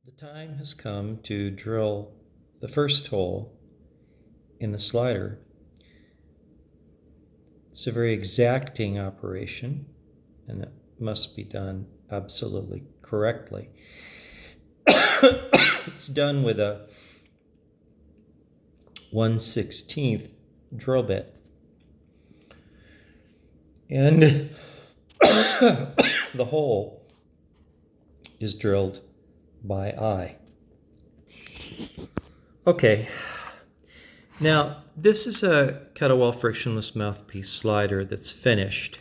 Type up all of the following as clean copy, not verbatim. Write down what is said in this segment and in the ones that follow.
The time has come to drill the first hole in the slider. It's a very exacting operation, and it must be done absolutely correctly. It's done with a 1/16 drill bit. And the hole is drilled by eye. Okay, now this is a Kettlewell frictionless mouthpiece slider that's finished.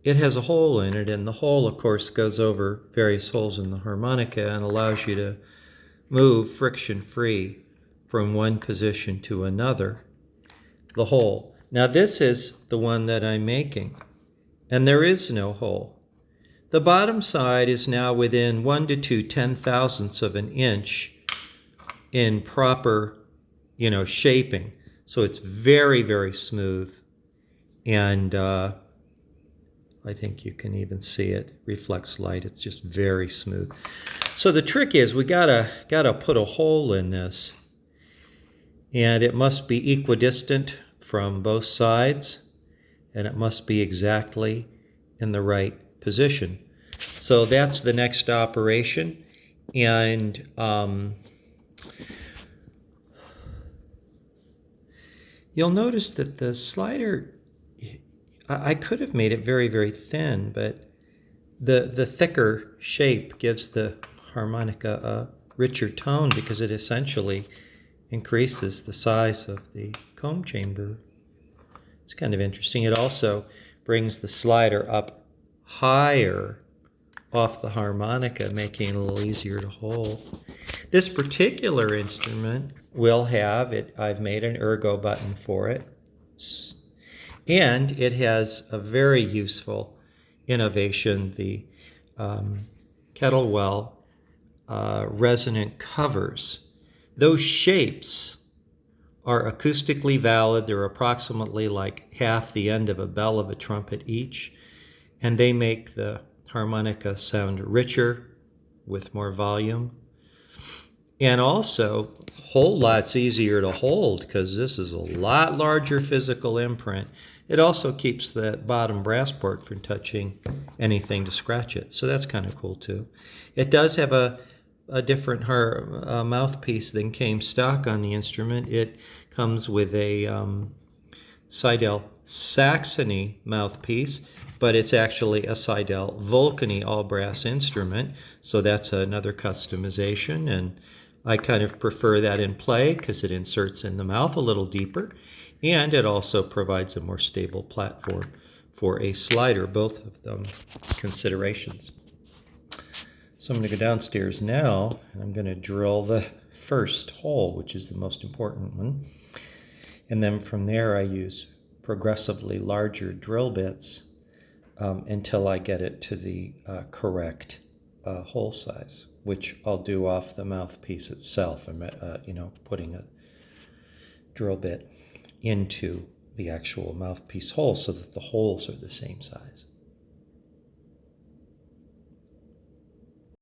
It has a hole in it, and the hole, of course, goes over various holes in the harmonica and allows you to move friction-free from one position to another. The hole. Now this is the one that I'm making, and there is no hole. The bottom side is now within 1 to 2 ten-thousandths of an inch in proper, shaping. So it's very, very smooth, and I think you can even see it reflects light. It's just very smooth. So the trick is we gotta put a hole in this, and it must be equidistant from both sides, and it must be exactly in the right position. So that's the next operation, and you'll notice that the slider, I could have made it very, very thin, but the thicker shape gives the harmonica a richer tone because it essentially increases the size of the comb chamber. It's kind of interesting. It also brings the slider up higher off the harmonica, making it a little easier to hold. This particular instrument will have it. I've made an ergo button for it, and it has a very useful innovation, the Kettlewell resonant covers. Those shapes are acoustically valid. They're approximately like half the end of a bell of a trumpet each, and they make the harmonica sound richer with more volume, and also a whole lots easier to hold because this is a lot larger physical imprint. It also keeps the bottom brass port from touching anything to scratch it, so that's kind of cool too. It does have a different mouthpiece than came stock on the instrument. It comes with a Seidel Saxony mouthpiece, but it's actually a Seidel Vulcany all-brass instrument, so that's another customization, and I kind of prefer that in play because it inserts in the mouth a little deeper, and it also provides a more stable platform for a slider, both of them considerations. So I'm going to go downstairs now, and I'm going to drill the first hole, which is the most important one. And then from there I use progressively larger drill bits until I get it to the correct hole size, which I'll do off the mouthpiece itself. I'm putting a drill bit into the actual mouthpiece hole so that the holes are the same size.